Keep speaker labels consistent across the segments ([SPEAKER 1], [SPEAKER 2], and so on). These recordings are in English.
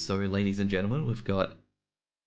[SPEAKER 1] So, ladies and gentlemen, we've got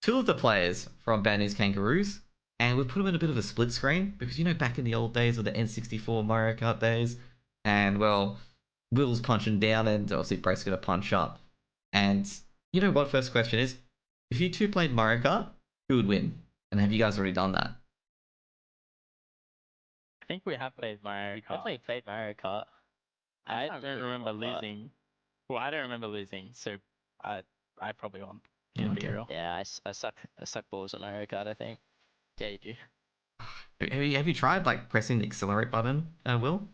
[SPEAKER 1] two of the players from Bad News Kangaroos, and we've put them in a bit of a split screen because back in the old days of the N64 Mario Kart days, and well, Will's punching down, and obviously Brett's gonna punch up. And you know what? First question is: if you two played Mario Kart, who would win? And have you guys already done that?
[SPEAKER 2] I think we have played Mario Kart.
[SPEAKER 3] Definitely played Mario Kart.
[SPEAKER 2] I don't remember losing. Well, I don't remember losing, so I I probably won. To be real.
[SPEAKER 3] Yeah, I suck balls at Mario Kart, I think. Yeah, you do.
[SPEAKER 1] Have you tried like pressing the accelerate button, Will?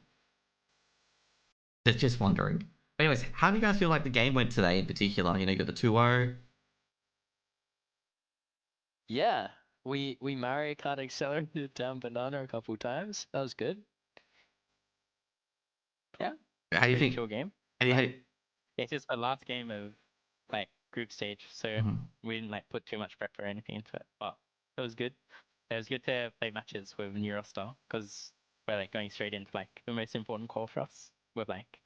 [SPEAKER 1] Just wondering. But anyways, how do you guys feel like the game went today in particular? You got the 2-0.
[SPEAKER 3] Yeah, we Mario Kart accelerated down banana a couple times. That was good. Yeah,
[SPEAKER 1] How do you
[SPEAKER 3] pretty
[SPEAKER 1] think?
[SPEAKER 3] chill game.
[SPEAKER 1] How do you-
[SPEAKER 2] It's just the last game of like group stage, so
[SPEAKER 1] Mhm.
[SPEAKER 2] we didn't like put too much prep or anything into it. But it was good. It was good to play matches with Neurostar because we're like going straight into like the most important call for us with like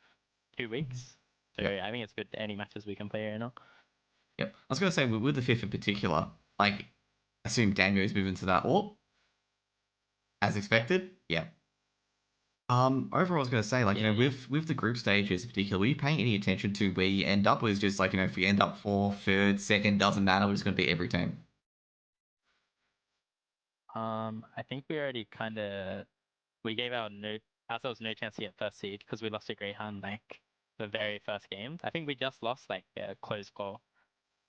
[SPEAKER 2] 2 weeks. So
[SPEAKER 1] Yep.
[SPEAKER 2] I think it's good any matches we can play right now.
[SPEAKER 1] Yep. I was gonna say with the fifth in particular, like assume Daniel's moving to that or as expected. Yeah. Overall, I was gonna say, like,
[SPEAKER 3] Yeah.
[SPEAKER 1] with the group stages in particular, were you paying any attention to where you end up? Or is just like, if we end up fourth, third, second, doesn't matter. We're just gonna beat every team.
[SPEAKER 2] I think we already kind of we gave ourselves no chance to get first seed because we lost to Greyhound like the very first game. I think we just lost like a close call,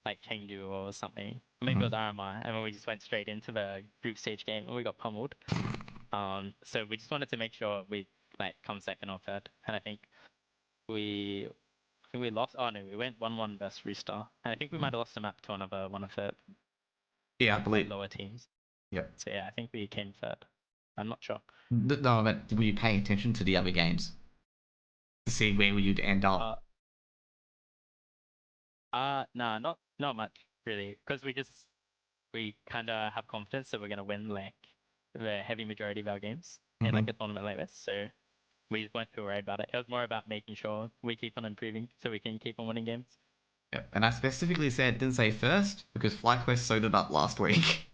[SPEAKER 2] like Chengdu or something. Maybe it was RMI, and then we just went straight into the group stage game and we got pummeled. So we just wanted to make sure we like come second or third, and we I think we lost. Oh no, we went 1-1 versus Rooster, and I think we might have lost a map to another one of the
[SPEAKER 1] Yeah, I
[SPEAKER 2] like
[SPEAKER 1] believe.
[SPEAKER 2] lower teams.
[SPEAKER 1] Yep.
[SPEAKER 2] So yeah, I think we came third. I'm not sure.
[SPEAKER 1] No, but were you paying attention to the other games to see where you'd end up?
[SPEAKER 2] Nah, not much really, because we kind of have confidence that we're gonna win like the heavy majority of our games in like a tournament like this. So we just weren't too worried about it. It was more about making sure we keep on improving so we can keep on winning games.
[SPEAKER 1] Yep. And I specifically didn't say first because FlyQuest sewed it up last week.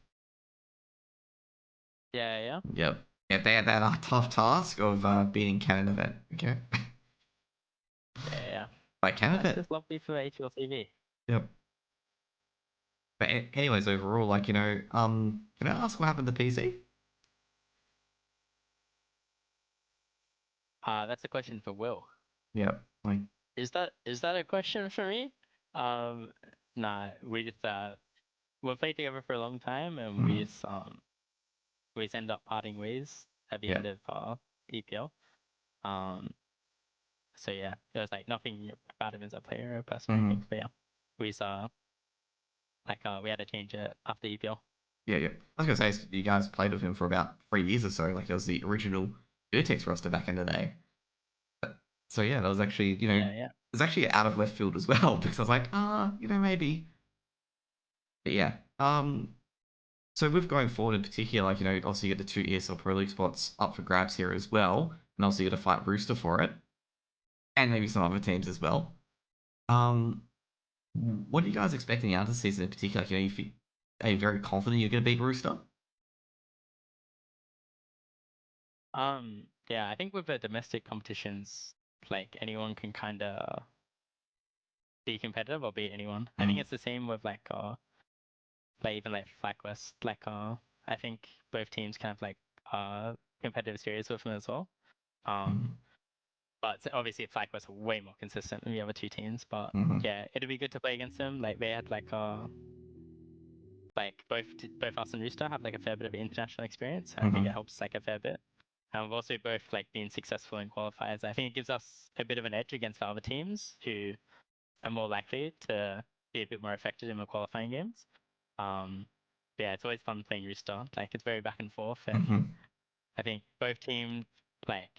[SPEAKER 2] Yeah, yeah,
[SPEAKER 1] Yep. Yeah, they had that tough task of beating Canada. Okay.
[SPEAKER 2] yeah.
[SPEAKER 1] Like
[SPEAKER 2] That's
[SPEAKER 1] Canada.
[SPEAKER 2] just lovely for HLTV.
[SPEAKER 1] Yep. But anyways, overall, like can I ask what happened to PC?
[SPEAKER 2] That's a question for Will.
[SPEAKER 1] Yep. Like.
[SPEAKER 3] Is that a question for me?
[SPEAKER 2] Um, nah, we played together for a long time, and
[SPEAKER 1] Mhm.
[SPEAKER 2] we just end up parting ways at the
[SPEAKER 1] Yeah.
[SPEAKER 2] end of EPL. Um, so yeah, it was like nothing about him as a player or a person or anything. But yeah, we saw we had to change it after EPL.
[SPEAKER 1] Yeah, yeah. I was gonna say you guys played with him for about 3 years or so. Like it was the original Vertex roster back in the day. So yeah, that was actually
[SPEAKER 2] Yeah, yeah.
[SPEAKER 1] it was actually out of left field as well because I was like, maybe. But yeah. So with going forward in particular, like obviously you get the two ESL Pro League spots up for grabs here as well, and also you got to fight Rooster for it, and maybe some other teams as well. Um, what are you guys expecting out of the season in particular? Like, are you very confident you're going to beat Rooster?
[SPEAKER 2] Yeah, I think with the domestic competitions, like anyone can kind of be competitive or beat anyone. I think it's the same with like even like FlagWest. I think both teams kind of like competitive series with them as well. Um, but obviously FlagWest are way more consistent than the other two teams. But yeah, it'd be good to play against them. Like they had like both us and Rooster have like a fair bit of international experience. And I think it helps like a fair bit. And we've also both like been successful in qualifiers. I think it gives us a bit of an edge against other teams who are more likely to be a bit more effective in the qualifying games. Yeah, it's always fun playing Rooster. Like it's very back and forth, and I think both teams like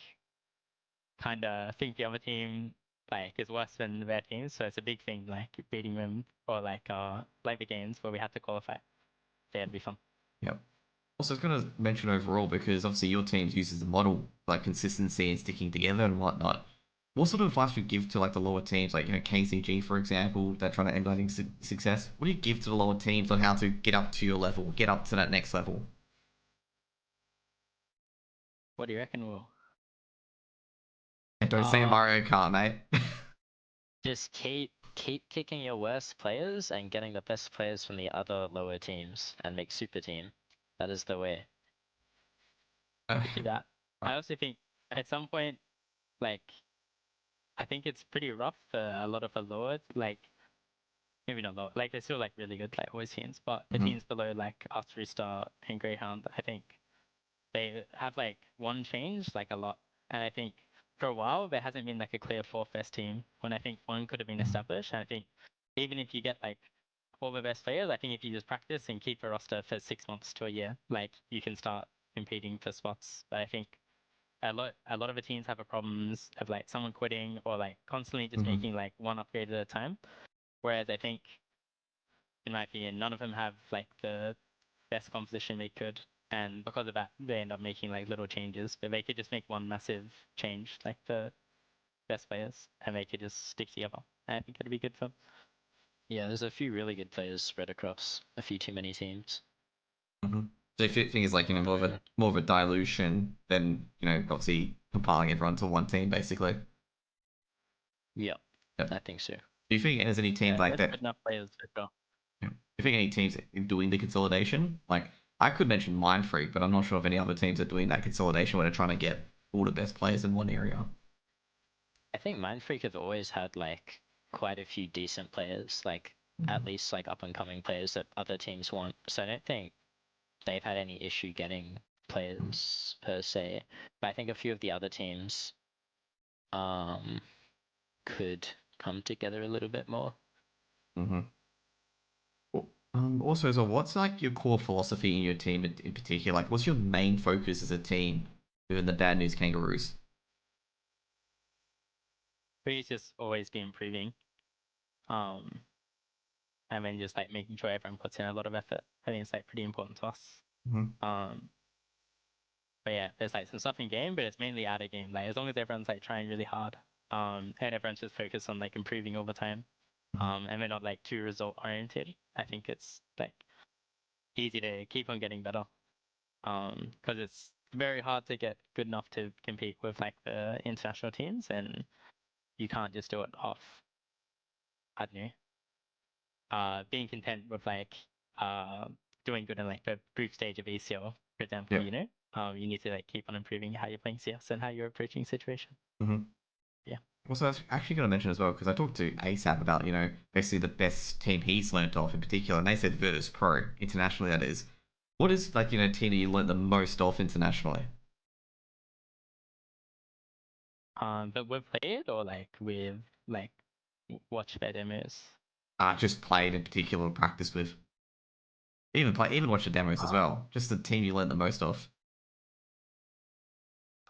[SPEAKER 2] kind of think the other team like is worse than their team. So it's a big thing like beating them or like the games where we had to qualify. Yeah, it'd be fun.
[SPEAKER 1] Yep. Also, I was going to mention overall because obviously your team uses the model like consistency and sticking together and whatnot. what sort of advice would you give to like the lower teams, like KCG for example, that trying to emulating success? What do you give to the lower teams on how to get up to your level, get up to that next level?
[SPEAKER 2] What do you reckon, Will?
[SPEAKER 1] And don't say Mario Kart, mate.
[SPEAKER 3] Just keep kicking your worst players and getting the best players from the other lower teams and make super team. That is the way.
[SPEAKER 2] Do that. I also think at some point, like, I think it's pretty rough for a lot of the lower, like, maybe not lower, like they're still like really good, like always teams, but the teams below like us, Star and Greyhound, I think they have like one change like a lot, and I think for a while there hasn't been like a clear fourth best team when I think one could have been established. And I think even if you get like all the best players, I think if you just practice and keep a roster for 6 months to a year, like you can start competing for spots. But I think a lot of the teams have a problems of like someone quitting or like constantly just making like one upgrade at a time. Whereas I think, in my opinion, none of them have like the best composition they could, and because of that, they end up making like little changes. But they could just make one massive change, like the best players, and they could just stick together. And I think it'd be good for them.
[SPEAKER 3] Yeah, there's a few really good players spread across a few too many teams.
[SPEAKER 1] So if you think it's like more of a dilution than obviously compiling everyone to one team basically.
[SPEAKER 3] Yeah,
[SPEAKER 1] Yep.
[SPEAKER 3] I think so.
[SPEAKER 1] Do you think there's any team
[SPEAKER 2] Yeah,
[SPEAKER 1] like
[SPEAKER 2] there's
[SPEAKER 1] that?
[SPEAKER 2] good enough players for sure.
[SPEAKER 1] Yeah. Do you think any teams doing the consolidation? Like I could mention Mind Freak, but I'm not sure if any other teams are doing that consolidation where they're trying to get all the best players in one area.
[SPEAKER 3] I think Mindfreak have always had like quite a few decent players, like at least like up and coming players that other teams want. So I don't think they've had any issue getting players per se. But I think a few of the other teams um could come together a little bit more.
[SPEAKER 1] Mm-hmm. Also, as well, what's like your core philosophy in your team in particular? Like, what's your main focus as a team within the Bad News Kangaroos?
[SPEAKER 2] But it's just always be improving. Um, and then just like making sure everyone puts in a lot of effort. I think it's like pretty important to us.
[SPEAKER 1] Mm-hmm.
[SPEAKER 2] But yeah, there's like some stuff in game, but it's mainly out of game. Like as long as everyone's like trying really hard, and everyone's just focused on like improving all the time, and they're not like too result oriented, I think it's like easy to keep on getting better. Because it's very hard to get good enough to compete with like the international teams, and you can't just do it off, I don't know, being content with like uh doing good in like the group stage of ECL, for example,
[SPEAKER 1] Yeah.
[SPEAKER 2] you need to like keep on improving how you're playing CS and how you're approaching situation.
[SPEAKER 1] Mm-hmm.
[SPEAKER 2] Yeah.
[SPEAKER 1] Also, I was actually going to mention as well because I talked to ASAP about basically the best team he's learnt off in particular, and they said Virtus Pro internationally. That is, what is like team that you learnt the most off internationally?
[SPEAKER 2] But we've played or like we've like watched their demos.
[SPEAKER 1] Just played in particular, practice with. Even watch the demos as well. Just the team you learnt the most off.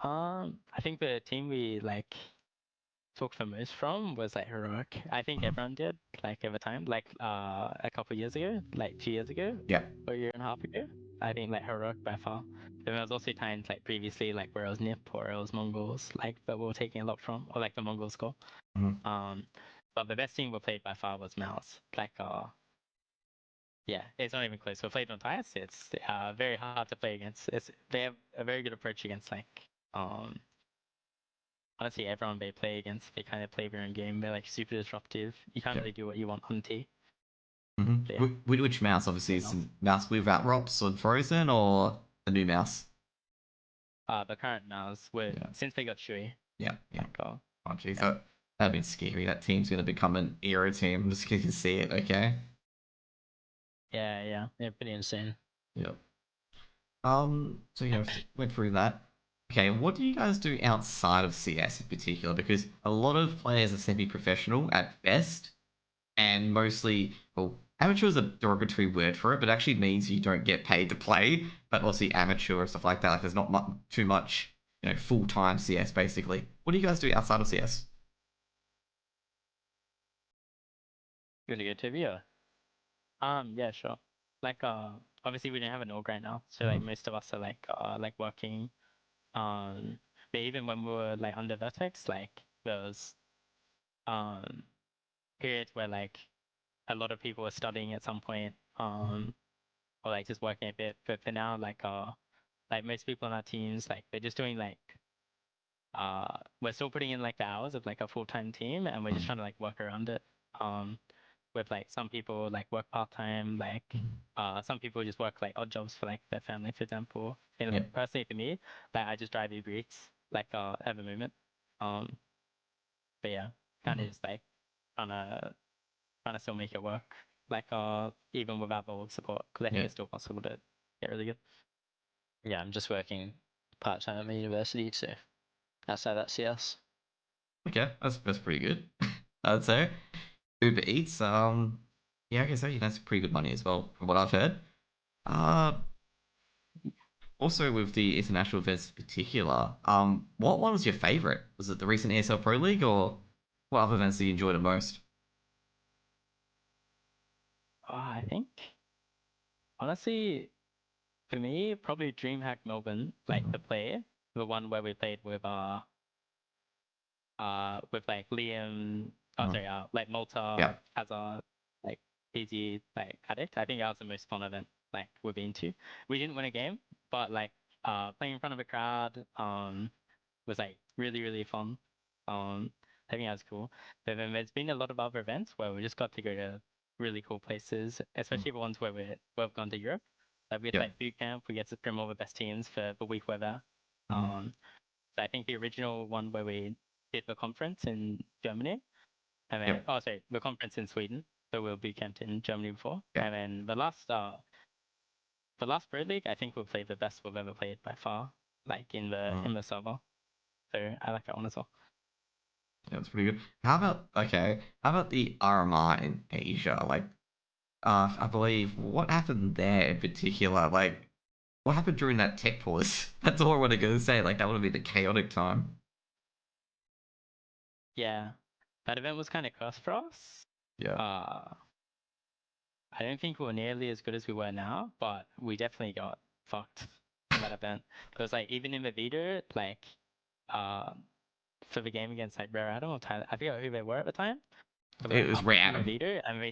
[SPEAKER 2] I think the team we like took the most from was like Heroic. I think
[SPEAKER 1] Mhm.
[SPEAKER 2] everyone did, like over time, like a couple years ago, like 2 years ago,
[SPEAKER 1] Yeah.
[SPEAKER 2] or a year and a half ago. I think like Heroic by far. Then there was also times like previously like where it was Nip or it was Mongols, like that we were taking a lot from, or like the Mongol score.
[SPEAKER 1] Mhm.
[SPEAKER 2] Um but the best team we played by far was Mouse. Like yeah, it's not even close. We played on Dice. It's very hard to play against. They have a very good approach against like um honestly everyone they play against. They kind of play their own game. They're like super disruptive. You can't
[SPEAKER 1] Yeah.
[SPEAKER 2] really do what you want on T. So, yeah,
[SPEAKER 1] Mm-hmm. Which mouse? Obviously, is
[SPEAKER 2] Mouse.
[SPEAKER 1] the mouse without ROPS or Frozen or the new mouse?
[SPEAKER 2] The current Mouse were
[SPEAKER 1] Yeah.
[SPEAKER 2] since they got Shui.
[SPEAKER 1] Yeah. Yeah.
[SPEAKER 2] Like
[SPEAKER 1] Oh, jeez,
[SPEAKER 2] yeah,
[SPEAKER 1] that'd be scary. That team's gonna become an era team. Just you can see it. Okay.
[SPEAKER 2] yeah.
[SPEAKER 3] They're pretty insane.
[SPEAKER 1] Yep. So went through that. Okay, what do you guys do outside of CS in particular? Because a lot of players are semi-professional at best, and mostly, well, amateur is a derogatory word for it, but it actually means you don't get paid to play. But obviously, amateur and stuff like that, like there's not too much, full-time CS basically. What do you guys do outside of CS?
[SPEAKER 3] Really good TV.
[SPEAKER 2] yeah, sure. Like obviously we don't have an org right now, so like
[SPEAKER 1] Mhm.
[SPEAKER 2] most of us are like working. But even when we were like under Vertex, like there was periods where like a lot of people were studying at some point, or like just working a bit. But for now, like most people on our teams, like they're just doing like we're still putting in like the hours of like a full-time team, and we're just trying to like work around it. With like some people like work part-time, like some people just work like odd jobs for like their family, for example. And like personally for me, like I just drive Uber Eats like at the moment. But yeah, kind of just like trying to still make it work. Like even without the org support, because I think it's still possible to get really good.
[SPEAKER 3] Yeah, I'm just working part time at my university, so outside that CS.
[SPEAKER 1] Okay, that's pretty good. I'd say Uber Eats. Yeah, I guess that's pretty good money as well, from what I've heard. Uh, Also with the international events in particular, what one was your favorite? Was it the recent ESL Pro League, or what other events did you enjoy the most?
[SPEAKER 2] I think honestly, for me, probably DreamHack Melbourne, like the play, the one where we played with like Liam, oh sorry, like Malta
[SPEAKER 1] Yeah,
[SPEAKER 2] as a like PG like addict. I think that was the most fun event like we've been to. We didn't win a game, but like playing in front of a crowd was like really fun. I think that was cool. But then there's been a lot of other events where we just got to go to really cool places, especially the ones where we've gone to Europe. Like we had
[SPEAKER 1] yeah,
[SPEAKER 2] like boot camp, we get to scrim all the best teams for the week we're there. So I think the original one where we did the conference in Germany, and then
[SPEAKER 1] yep,
[SPEAKER 2] oh sorry, the conference in Sweden. So we'll boot camped in Germany before,
[SPEAKER 1] yeah.
[SPEAKER 2] and then the last Pro League, I think we'll play the best we've ever played by far, like in the server. So I like that one as well.
[SPEAKER 1] Yeah, that's pretty good. How about the RMI in Asia? Like, I believe what happened there in particular? Like, what happened during that tech pause? That's all I want to go say. Like, that would have been a chaotic time.
[SPEAKER 2] Yeah, that event was kind of cursed for us.
[SPEAKER 1] Yeah.
[SPEAKER 2] Uh, I don't think we were nearly as good as we were now, but we definitely got fucked in that event. Because like even in the video, like uh, for the game against like Rare Adam or Tyler, I forget who they were at the time. But
[SPEAKER 1] It
[SPEAKER 2] like
[SPEAKER 1] was
[SPEAKER 2] halfway through the
[SPEAKER 1] random.
[SPEAKER 2] video, and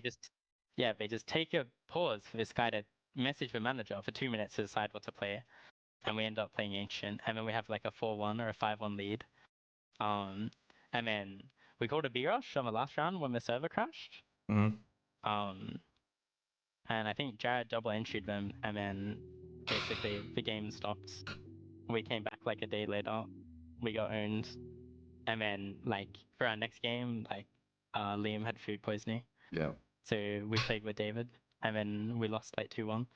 [SPEAKER 2] they just take a pause for this guy to message the manager for 2 minutes to decide what to play, and we end up playing Ancient, and then we have like a 4-1 or a 5-1 lead. Um, and then we called a B rush on the last round when the server crashed.
[SPEAKER 1] Mm-hmm.
[SPEAKER 2] Um, and I think Jared double entried them, and then basically the game stopped. We came back like a day later. We got owned, and then like for our next game, like Liam had food poisoning,
[SPEAKER 1] Yeah.
[SPEAKER 2] so we played with David, and then we lost like 2-1.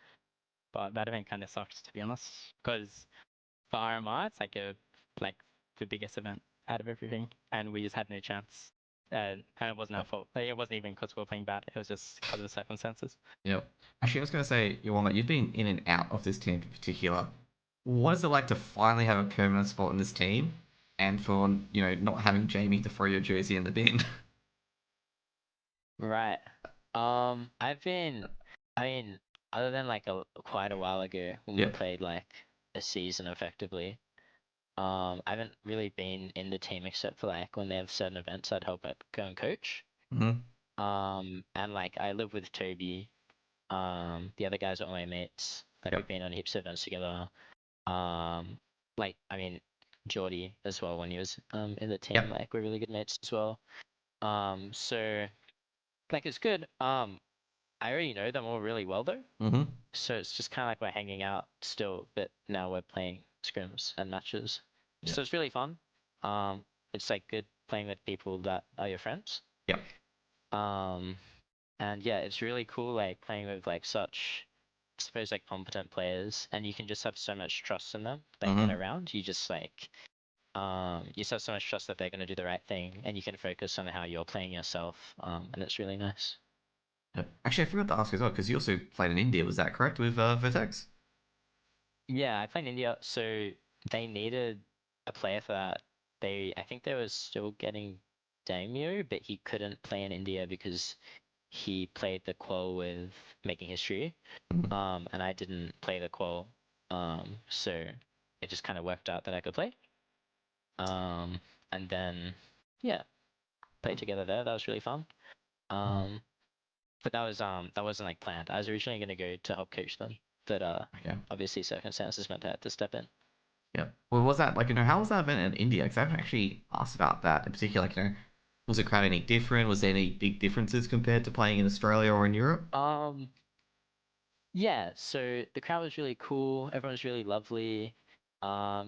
[SPEAKER 2] But that event kind of sucked to be honest, because for RMR it's like the biggest event out of everything, and we just had no chance. And it wasn't our fault. Like, it wasn't even because we were playing bad. It was just because of the circumstances.
[SPEAKER 1] Yep. Actually, I was gonna say, Yawanga, you've been in and out of this team in particular. What is it like to finally have a permanent spot in this team, and for not having Jamie to throw your jersey in the bin?
[SPEAKER 3] Right. I've been, I mean, other than like quite a while ago when we
[SPEAKER 1] Yeah.
[SPEAKER 3] played like a season effectively, I haven't really been in the team except for like when they have certain events I'd help at go and coach.
[SPEAKER 1] Mm-hmm.
[SPEAKER 3] And like I live with Toby. The other guys are all my mates. Like we've
[SPEAKER 1] Yep.
[SPEAKER 3] been on heaps of events together. Um, like I mean, Geordie as well when he was in the team.
[SPEAKER 1] Yep.
[SPEAKER 3] Like we're really good mates as well. So like it's good. I already know them all really well though.
[SPEAKER 1] Mm-hmm.
[SPEAKER 3] So it's just kind of like we're hanging out still, but now we're playing scrims and matches.
[SPEAKER 1] Yep.
[SPEAKER 3] So it's really fun. It's like good playing with people that are your friends.
[SPEAKER 1] Yep.
[SPEAKER 3] Um, and yeah, it's really cool like playing with like such, I suppose like competent players, and you can just have so much trust in them. Like in
[SPEAKER 1] Mm-hmm.
[SPEAKER 3] a round, you just like, you just have so much trust that they're gonna do the right thing, and you can focus on how you're playing yourself. And it's really nice.
[SPEAKER 1] Yep. Actually, I forgot to ask as well because you also played in India. Was that correct with Vertex?
[SPEAKER 3] Yeah, I played India, so they needed a player for that. I think they were still getting Damio, but he couldn't play in India because he played the qual with Making History.
[SPEAKER 1] Mhm.
[SPEAKER 3] And I didn't play the qual. So it just kind of worked out that I could play. Um, and then yeah, played together there. That was really fun. But that wasn't like planned. I was originally gonna go to help coach them, but
[SPEAKER 1] Okay.
[SPEAKER 3] obviously circumstances meant I had to step in.
[SPEAKER 1] Yeah. Well, was that like, how was that event in India? Because I haven't actually asked about that in particular. Like, was the crowd any different? Was there any big differences compared to playing in Australia or in Europe?
[SPEAKER 3] Yeah. So the crowd was really cool. Everyone was really lovely.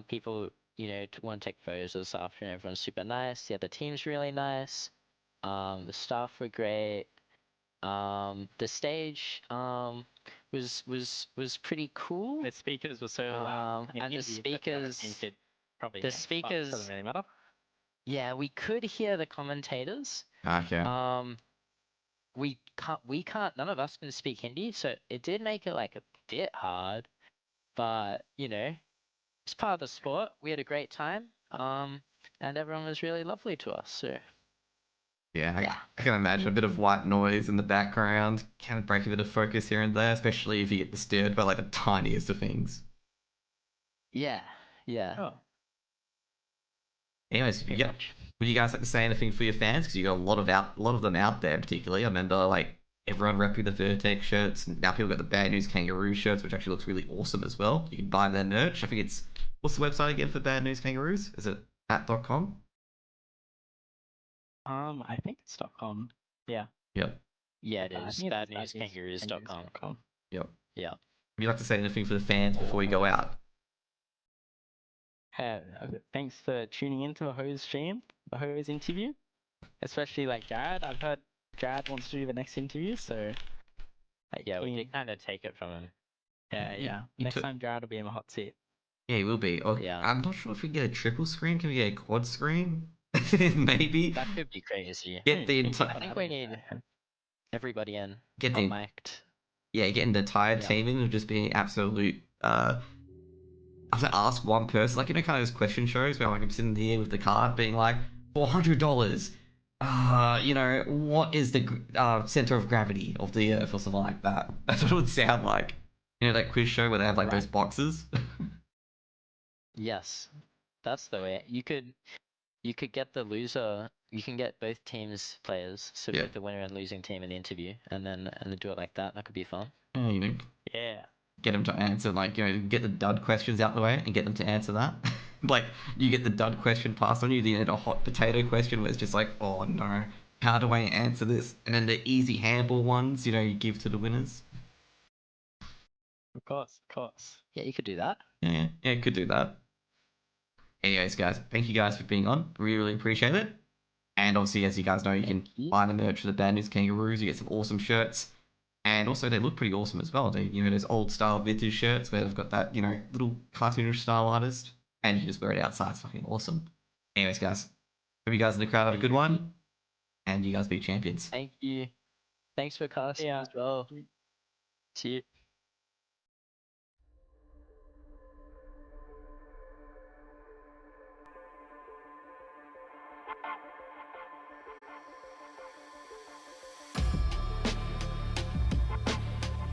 [SPEAKER 3] People, want to take photos and stuff, and everyone's super nice. Yeah, the team's really nice. The staff were great. The stage was pretty cool.
[SPEAKER 2] The speakers were so loud.
[SPEAKER 3] And the
[SPEAKER 2] You
[SPEAKER 3] speakers,
[SPEAKER 2] could probably
[SPEAKER 3] the
[SPEAKER 2] hear, but it doesn't
[SPEAKER 3] speakers,
[SPEAKER 2] really matter.
[SPEAKER 3] yeah, we could hear the commentators.
[SPEAKER 1] Okay.
[SPEAKER 3] We can't. None of us can speak Hindi, so it did make it like a bit hard. But it's part of the sport. We had a great time. And everyone was really lovely to us. So
[SPEAKER 1] Yeah,
[SPEAKER 3] yeah,
[SPEAKER 1] I can imagine a bit of white noise in the background can break a bit of focus here and there, especially if you get disturbed by like the tiniest of things.
[SPEAKER 3] yeah, yeah.
[SPEAKER 2] Oh,
[SPEAKER 1] Anyways,
[SPEAKER 2] pretty
[SPEAKER 1] yeah.
[SPEAKER 2] much.
[SPEAKER 1] Would you guys like to say anything for your fans? Because you got a lot of them out there, particularly. I remember like everyone repping the Vertex shirts. And now people got the Bad News Kangaroo shirts, which actually looks really awesome as well. You can buy their merch. I think it's what's the website again for Bad News Kangaroos? Is it at.com?
[SPEAKER 2] I think it's .com. Yeah.
[SPEAKER 1] Yep.
[SPEAKER 3] Yeah, it
[SPEAKER 2] I
[SPEAKER 3] is.
[SPEAKER 2] think it's
[SPEAKER 3] Badnewskangaroos.com.
[SPEAKER 2] badnewskangaroos.com.
[SPEAKER 1] Yep.
[SPEAKER 3] Yeah.
[SPEAKER 1] Would you like to say anything for the fans before we go out?
[SPEAKER 2] Thanks for tuning into the Hose stream, the Hose interview. Especially like Jared. I've heard Jared wants to do the next interview, so
[SPEAKER 3] Yeah, we did kind of take it from him.
[SPEAKER 2] yeah.
[SPEAKER 1] You
[SPEAKER 2] Next
[SPEAKER 1] took-
[SPEAKER 2] time Jared will be in the hot seat.
[SPEAKER 1] Yeah, it will be. Oh,
[SPEAKER 3] Yeah.
[SPEAKER 1] I'm not sure if we can get a triple screen. Can we get a quad screen? Maybe.
[SPEAKER 3] That could be crazy.
[SPEAKER 1] Get the
[SPEAKER 3] I
[SPEAKER 1] entire.
[SPEAKER 3] think we need everybody in.
[SPEAKER 1] Get
[SPEAKER 3] Hot
[SPEAKER 1] the
[SPEAKER 3] mic'd.
[SPEAKER 1] yeah, getting the entire
[SPEAKER 3] Yeah.
[SPEAKER 1] team in of just being absolute. I have to ask one person, like kind of those question shows where like I'm sitting here with the card, being like $400. What is the center of gravity of the Earth or something like that? That's what it would sound like. That quiz show where they have like those
[SPEAKER 3] Right.
[SPEAKER 1] boxes.
[SPEAKER 3] Yes. That's the way. You could get the loser. You can get both teams players, so
[SPEAKER 1] Yeah.
[SPEAKER 3] both the winner and losing team in the interview, and then do it like that. That could be fun.
[SPEAKER 1] Yeah,
[SPEAKER 2] Yeah.
[SPEAKER 1] get them to answer get the dud questions out the way and get them to answer that. Like you get the dud question passed on you, then you get a hot potato question where it's just like, oh no, how do I answer this? And then the easy handball ones, you give to the winners.
[SPEAKER 2] Of course, of course.
[SPEAKER 3] Yeah, you could do that.
[SPEAKER 1] Yeah, could do that. Anyways, guys, thank you guys for being on. Really, really appreciate it. And obviously, as you guys know, you can
[SPEAKER 3] Thank you.
[SPEAKER 1] buy the merch for the Bad News Kangaroos. You get some awesome shirts. And also, they look pretty awesome as well. They, those old style vintage shirts where they've got that, little cartoonish style artist. And you can just wear it outside. It's fucking awesome. Anyways, guys, hope you guys in the crowd have a good one. And you guys be champions.
[SPEAKER 3] Thank you. Thanks for casting
[SPEAKER 2] Yeah.
[SPEAKER 3] as well. See you.